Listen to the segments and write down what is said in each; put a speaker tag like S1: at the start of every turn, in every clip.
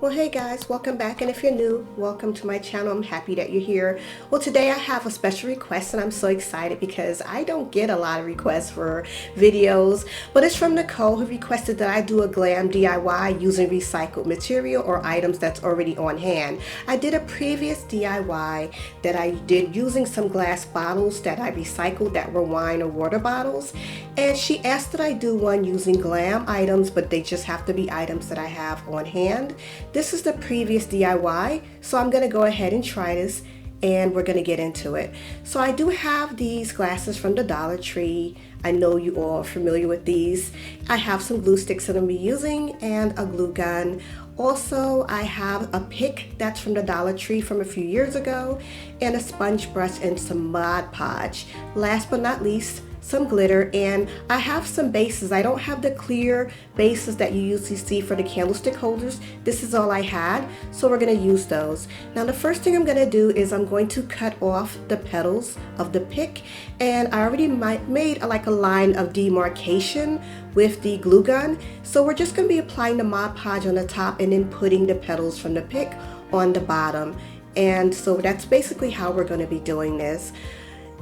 S1: Well, hey guys, welcome back, and if you're new, welcome to my channel. I'm happy that you're here. Well, today I have a special request and I'm so excited because I don't get a lot of requests for videos, but it's from Nicole, who requested that I do a glam DIY using recycled material or items that's already on hand. I did a previous DIY that I did using some glass bottles that I recycled that were wine or water bottles, and she asked that I do one using glam items, but they just have to be items that I have on hand. This is the previous DIY, so I'm going to go ahead and try this and we're going to get into it. So I do have these glasses from the Dollar Tree. I know you all are familiar with these. I have some glue sticks that I'm using and a glue gun. Also, I have a pick that's from the Dollar Tree from a few years ago, and a sponge brush and some Mod Podge. Last but not least, some glitter, and I have some bases. I don't have the clear bases that you usually see for the candlestick holders. This is all I had, so we're going to use those. Now the first thing I'm going to do is I'm going to cut off the petals of the pick, and I already made like a line of demarcation with the glue gun. So we're just going to be applying the Mod Podge on the top and then putting the petals from the pick on the bottom. And so that's basically how we're going to be doing this.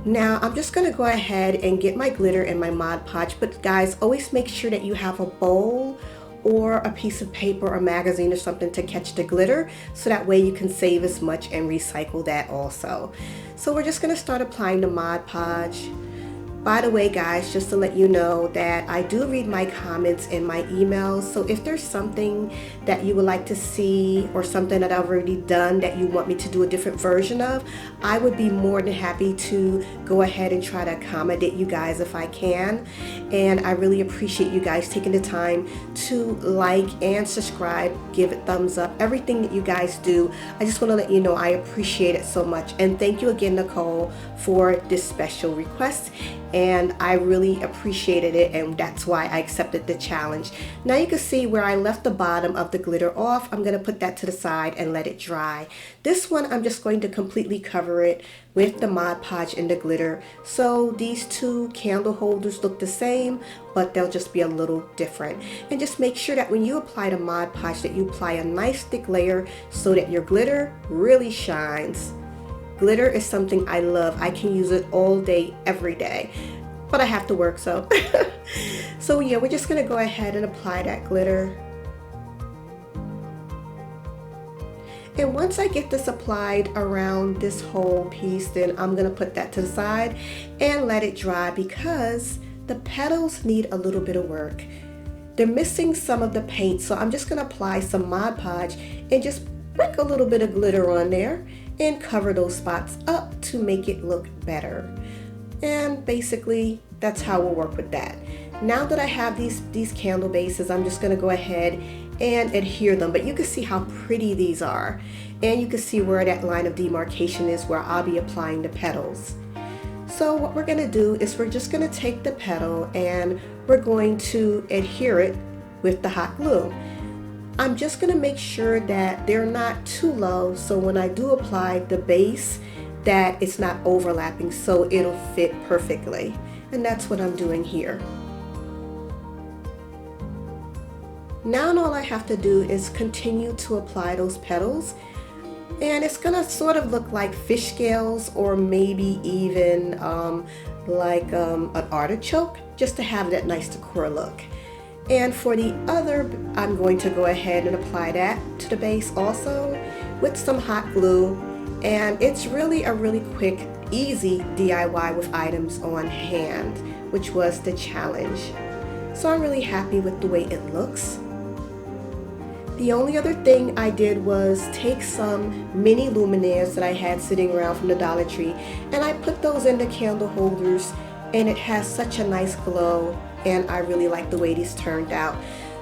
S1: Now I'm just going to go ahead and get my glitter and my Mod Podge, but guys, always make sure that you have a bowl or a piece of paper or magazine or something to catch the glitter, so that way you can save as much and recycle that also. So we're just going to start applying the Mod Podge. By the way guys, just to let you know that I do read my comments in my emails, so if there's something that you would like to see or something that I've already done that you want me to do a different version of, I would be more than happy to go ahead and try to accommodate you guys if I can. And I really appreciate you guys taking the time to like and subscribe, give it thumbs up, everything that you guys do. I just want to let you know I appreciate it so much, and thank you again, Nicole, for this special request. And I really appreciated it, and that's why I accepted the challenge. Now you can see where I left the bottom of the glitter off. I'm going to put that to the side and let it dry. This one I'm just going to completely cover it with the Mod Podge and the glitter. So these two candle holders look the same, but they'll just be a little different. And just make sure that when you apply the Mod Podge that you apply a nice thick layer so that your glitter really shines. Glitter is something I love. I can use it all day, every day, but I have to work, so. So yeah, we're just gonna go ahead and apply that glitter. And once I get this applied around this whole piece, then I'm gonna put that to the side and let it dry, because the petals need a little bit of work. They're missing some of the paint, so I'm just gonna apply some Mod Podge and just prick a little bit of glitter on there and cover those spots up to make it look better. And basically that's how we'll work with that. Now that I have these candle bases, I'm just going to go ahead and adhere them, but you can see how pretty these are, and you can see where that line of demarcation is where I'll be applying the petals. So what we're going to do is we're just going to take the petal and we're going to adhere it with the hot glue. I'm just going to make sure that they're not too low, so when I do apply the base that it's not overlapping, so it'll fit perfectly. And that's what I'm doing here. Now all I have to do is continue to apply those petals, and it's going to sort of look like fish scales, or maybe even like an artichoke, just to have that nice decor look. And for the other, I'm going to go ahead and apply that to the base also with some hot glue. And it's really a really quick, easy DIY with items on hand, which was the challenge. So I'm really happy with the way it looks. The only other thing I did was take some mini luminaires that I had sitting around from the Dollar Tree, and I put those in the candle holders, and it has such a nice glow, and I really like the way these turned out.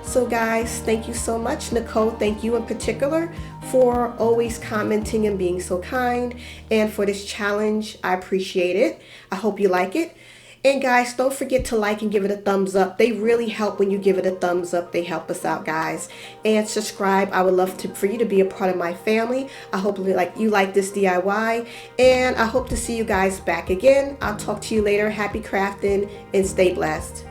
S1: So guys, thank you so much. Nicole, thank you in particular for always commenting and being so kind, and for this challenge. I appreciate it. I hope you like it. And guys, don't forget to like and give it a thumbs up. They really help when you give it a thumbs up. They help us out, guys. And subscribe. I would love for you to be a part of my family. I hope you like this DIY, and I hope to see you guys back again. I'll talk to you later. Happy crafting and stay blessed.